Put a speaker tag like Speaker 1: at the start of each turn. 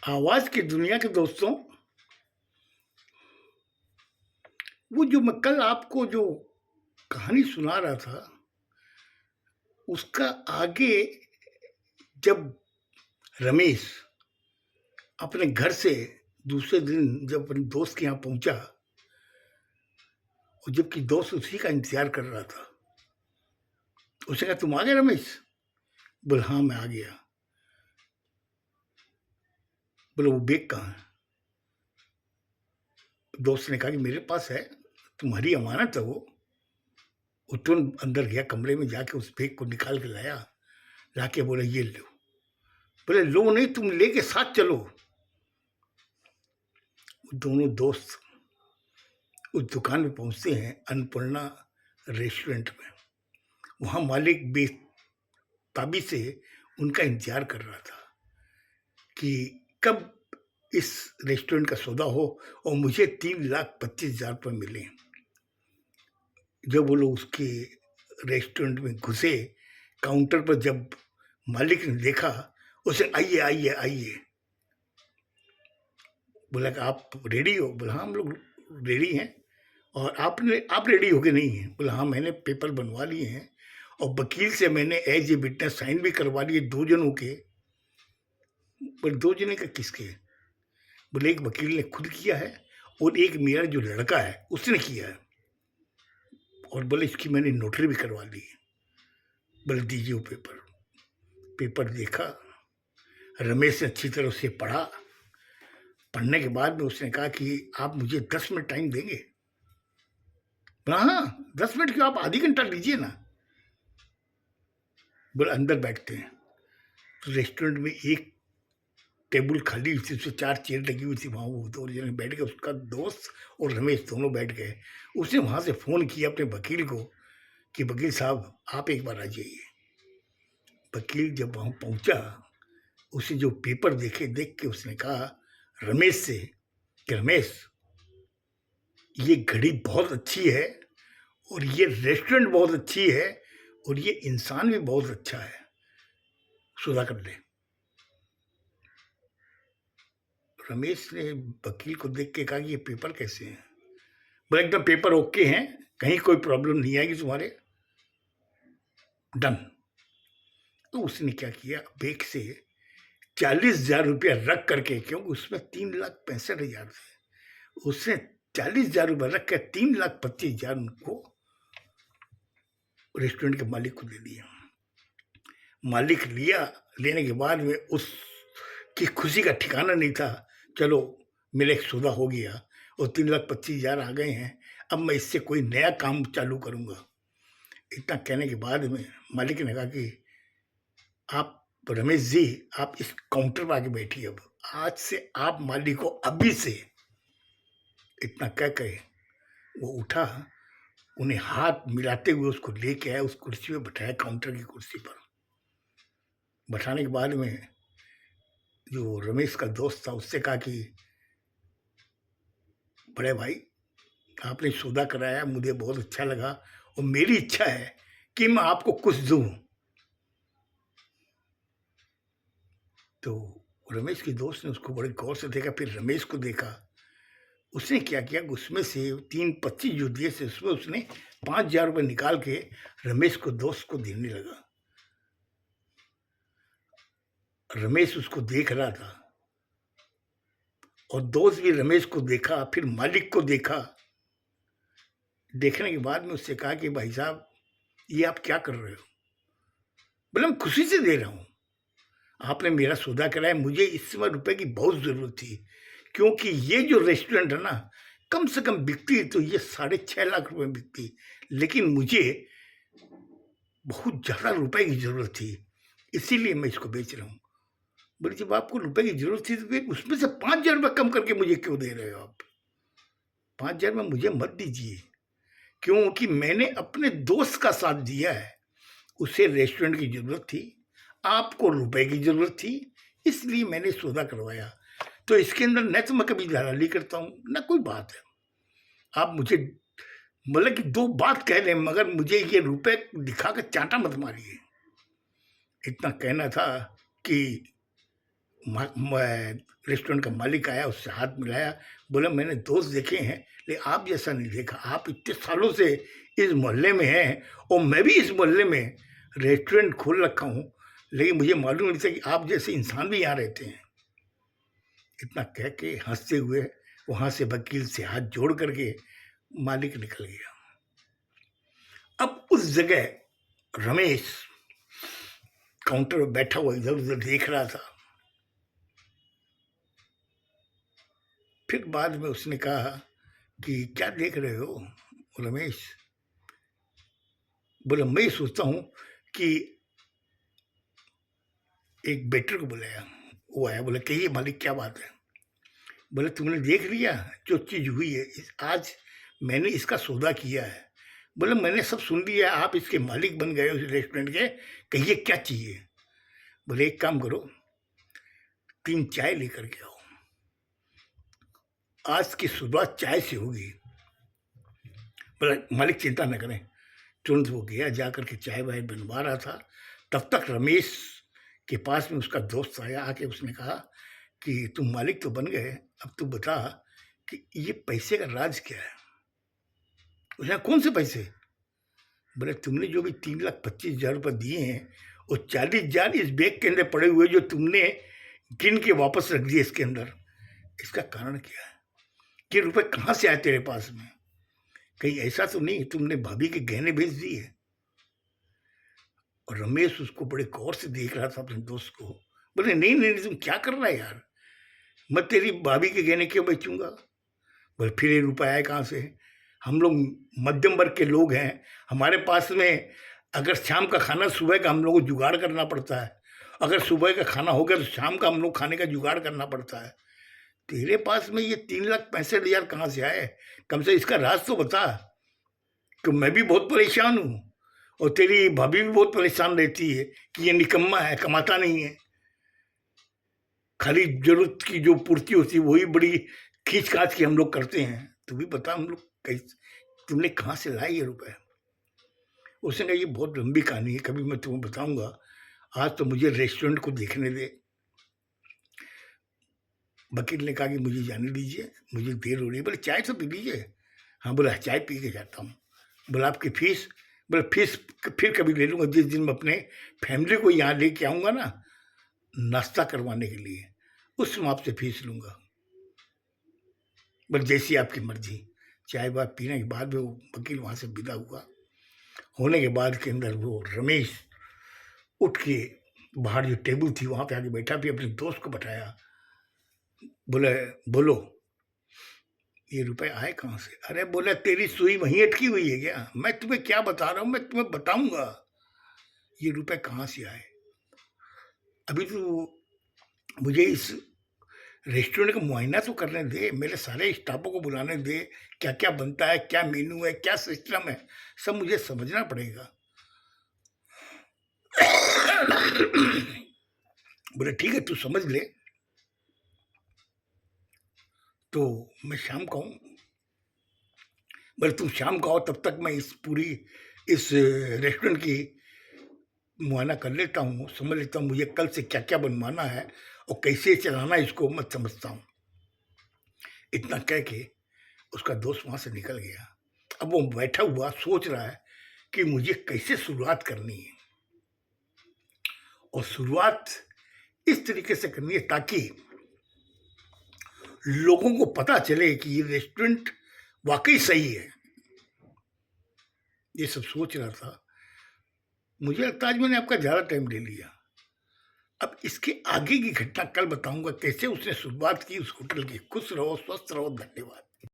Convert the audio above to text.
Speaker 1: आवाज की दुनिया के दोस्तों, वो जो मैं कल आपको जो कहानी सुना रहा था, उसका आगे जब रमेश अपने घर से दूसरे दिन जब अपने दोस्त के यहाँ पहुंचा, और जबकि दोस्त उसी का इंतजार कर रहा था, उसने कहा, तुम आ गए रमेश? बोले, हाँ मैं आ गया। बोले, वो बैग कहाँ है? दोस्त ने कहा कि मेरे पास है, तुम्हारी अमानत है वो तुरंत अंदर गया, कमरे में जाके उस बैग को निकाल के लाया, लाके बोले, ये लो। बोले, लो नहीं, तुम लेके साथ चलो। दोनों दोस्त उस दुकान में पहुंचते हैं, अन्नपूर्णा रेस्टोरेंट में। वहाँ मालिक बेताबी से उनका इंतजार कर रहा था कि कब इस रेस्टोरेंट का सौदा हो और मुझे 3,25,000 रुपये मिले। जब वो लोग उसके रेस्टोरेंट में घुसे, काउंटर पर जब मालिक ने देखा, उसे आइए आइए आइए। बोला कि आप रेडी हो? बोला, हाँ हम लोग रेडी हैं। और आप रेडी हो गए? नहीं है। बोला, हाँ मैंने पेपर बनवा लिए हैं और वकील से मैंने एज ए विटनेस साइन भी करवा लिए 2 जनों के। बोले, 2 जने का किसके? बोले, एक वकील ने खुद किया है और एक मेरा जो लड़का है उसने किया है, और बोले इसकी मैंने नोटरी भी करवा ली है। बोले, दीजिए वो पेपर। पेपर देखा, रमेश ने अच्छी तरह से पढ़ा। पढ़ने के बाद में उसने कहा कि आप मुझे 10 मिनट टाइम देंगे? बोला, हाँ 10 मिनट क्यों, आप आधी घंटा लीजिए ना। बोले, अंदर बैठते हैं। तो रेस्टोरेंट में एक टेबल खाली हुई थी, उसमें 4 चेयर लगी हुई थी, वहाँ वो 2 जने बैठ गए, उसका दोस्त और रमेश दोनों बैठ गए। उसने वहाँ से फ़ोन किया अपने वकील को कि वकील साहब आप एक बार आ जाइए। वकील जब वहाँ पहुँचा, उसे जो पेपर देख के उसने कहा रमेश से कि रमेश, ये घड़ी बहुत अच्छी है और ये रेस्टोरेंट बहुत अच्छी है और ये इंसान भी बहुत अच्छा है, सौदा कर ले। रमेश ने वकील को देख के कहा कि ये पेपर कैसे हैं? बोले, एकदम पेपर ओके हैं, कहीं कोई प्रॉब्लम नहीं आएगी तुम्हारे, डन। तो उसने क्या किया, बैग से 40,000 रुपया रख करके, क्योंकि उसमें 3,65,000 थे, उसने 40,000 रुपया रख कर 3,25,000 उनको रेस्टोरेंट के मालिक को दे दिया। मालिक लिया, लेने के बाद में उसकी खुशी का ठिकाना नहीं था। चलो मेरा एक सौदा हो गया और 3,25,000 आ गए हैं, अब मैं इससे कोई नया काम चालू करूंगा। इतना कहने के बाद में मालिक ने कहा कि आप रमेश जी, आप इस काउंटर पर आके बैठिए, अब आज से आप मालिक को अभी से। इतना कह के वो उठा, उन्हें हाथ मिलाते हुए उसको लेके आया, उस कुर्सी पे बैठाया, काउंटर की कुर्सी पर बैठाने के बाद में जो रमेश का दोस्त था उससे कहा कि बड़े भाई, आपने सौदा कराया, मुझे बहुत अच्छा लगा और मेरी इच्छा है कि मैं आपको कुछ दूं। तो रमेश के दोस्त ने उसको बड़े गौर से देखा, फिर रमेश को देखा। उसने क्या किया, उसमें से 3,25 जो दिए थे उसमें उसने 5,000 रुपये निकाल के रमेश को दोस्त को देने लगा। रमेश उसको देख रहा था और दोस्त भी रमेश को देखा, फिर मालिक को देखा। देखने के बाद में उससे कहा कि भाई साहब, ये आप क्या कर रहे हो? बोले, मैं खुशी से दे रहा हूँ, आपने मेरा सौदा कराया, मुझे इस समय रुपए की बहुत ज़रूरत थी, क्योंकि ये जो रेस्टोरेंट है ना, कम से कम बिकती तो ये 6.5 लाख रुपए में बिकती, लेकिन मुझे बहुत ज़्यादा रुपए की ज़रूरत थी, इसीलिए मैं इसको बेच रहा हूँ। बोले, जब आपको रुपए की ज़रूरत थी तो फिर उसमें से 5,000 रुपये कम करके मुझे क्यों दे रहे हो आप? 5,000 में मुझे मत दीजिए, क्योंकि मैंने अपने दोस्त का साथ दिया है, उसे रेस्टोरेंट की ज़रूरत थी, आपको रुपए की ज़रूरत थी, इसलिए मैंने सौदा करवाया। तो इसके अंदर न तो मैं कभी दलाली करता हूँ, न कोई बात है। आप मुझे मतलब कि 2 बात कह लें, मगर मुझे ये रुपए दिखा कर चांटा मत मारिए। इतना कहना था कि रेस्टोरेंट का मालिक आया, उससे हाथ मिलाया, बोला मैंने दोस्त देखे हैं लेकिन आप जैसा नहीं देखा। आप इतने सालों से इस मोहल्ले में हैं और मैं भी इस मोहल्ले में रेस्टोरेंट खोल रखा हूँ, लेकिन मुझे मालूम नहीं था कि आप जैसे इंसान भी यहाँ रहते हैं। इतना कह के हंसते हुए वहाँ से वकील से हाथ जोड़ करके मालिक निकल गया। अब उस जगह रमेश काउंटर पर बैठा हुआ इधर उधर देख रहा था। फिर बाद में उसने कहा कि क्या देख रहे हो रमेश? बोला मैं सोचता हूँ कि एक वेटर को बुलाया, वो आया, बोला कहिए मालिक क्या बात है? बोले तुमने देख लिया जो चीज़ हुई है, आज मैंने इसका सौदा किया है। बोले मैंने सब सुन लिया, आप इसके मालिक बन गए उस रेस्टोरेंट के, कहिए क्या चाहिए? बोले एक काम करो, 3 चाय लेकर के आओ, आज की शुरुआत चाय से होगी। बोला मालिक चिंता न करें। तुरंत वो गया, जा कर के चाय वाय बनवा रहा था। तब तक रमेश के पास में उसका दोस्त आया, आके उसने कहा कि तुम मालिक तो बन गए, अब तू बता कि ये पैसे का राज क्या है? उसने कौन से पैसे? बोले तुमने जो भी 3,25,000 रुपये दिए हैं और 40,000 इस बैग के अंदर पड़े हुए जो तुमने गिन के वापस रख दिए इसके अंदर, इसका कारण क्या है? ये रुपए कहाँ से आए तेरे पास में? कहीं ऐसा तो नहीं तुमने भाभी के गहने भेज दिए? और रमेश उसको बड़े गौर से देख रहा था अपने दोस्त को। बोले नहीं नहीं नहीं, तुम क्या कर रहा है यार? मैं तेरी भाभी के गहने क्यों बेचूंगा? बोले फिर ये रुपए आए कहाँ से? हम लोग मध्यम वर्ग के लोग हैं, हमारे पास में अगर शाम का खाना सुबह का हम लोग को जुगाड़ करना पड़ता है, अगर सुबह का खाना हो गया तो शाम का हम लोग खाने का जुगाड़ करना पड़ता है। तेरे पास में ये 3,65,000 कहाँ से आए? कम से इसका राज तो बता। कि मैं भी बहुत परेशान हूँ और तेरी भाभी भी बहुत परेशान रहती है कि ये निकम्मा है, कमाता नहीं है, खाली जरूरत की जो पूर्ति होती है वही बड़ी खींच खाच की हम लोग करते हैं। तू भी बता हम लोग कैसे, तुमने कहाँ से लाए ये रुपए? उसने कहा ये बहुत लंबी कहानी है, कभी मैं तुम्हें बताऊंगा, आज तो मुझे रेस्टोरेंट को देखने दे। वकील ने कहा कि मुझे जाने दीजिए, मुझे देर हो रही है। बोले चाय तो पी लीजिए। हाँ, बोला चाय पी के जाता हूँ। बोला आपकी फीस? बोले फीस फिर कभी ले लूँगा, जिस दिन मैं अपने फैमिली को यहाँ लेके आऊँगा ना नाश्ता करवाने के लिए, उस समय आपसे फीस लूँगा। बोले जैसी आपकी मर्जी। चाय वाय पीने के बाद में वो वकील वहाँ से विदा हुआ। होने के बाद के अंदर वो रमेश उठ के बाहर जो टेबल थी वहाँ पे आके बैठा, भी अपने दोस्त को बताया। बोले बोलो ये रुपए आए कहाँ से? अरे बोला तेरी सुई वहीं अटकी हुई है क्या? मैं तुम्हें क्या बता रहा हूँ, मैं तुम्हें बताऊंगा ये रुपए कहाँ से आए। अभी तो मुझे इस रेस्टोरेंट का मुआयना तो करने दे, मेरे सारे स्टाफों को बुलाने दे, क्या क्या बनता है, क्या मेनू है, क्या सिस्टम है, सब मुझे समझना पड़ेगा। बोले ठीक है तू समझ ले, तो मैं शाम को आऊँ? बोले तुम शाम को आओ, तब तक मैं इस रेस्टोरेंट की मुआयना कर लेता हूँ, समझ लेता हूँ मुझे कल से क्या क्या बनवाना है और कैसे चलाना है इसको मैं समझता हूँ। इतना कह के उसका दोस्त वहाँ से निकल गया। अब वो बैठा हुआ सोच रहा है कि मुझे कैसे शुरुआत करनी है, और शुरुआत इस तरीके से करनी है ताकि लोगों को पता चले कि ये रेस्टोरेंट वाकई सही है। ये सब सोच रहा था। मुझे लगता है आज मैंने आपका ज़्यादा टाइम ले लिया। अब इसके आगे की घटना कल बताऊंगा, कैसे उसने शुरुआत की उस होटल की। खुश रहो, स्वस्थ रहो, धन्यवाद।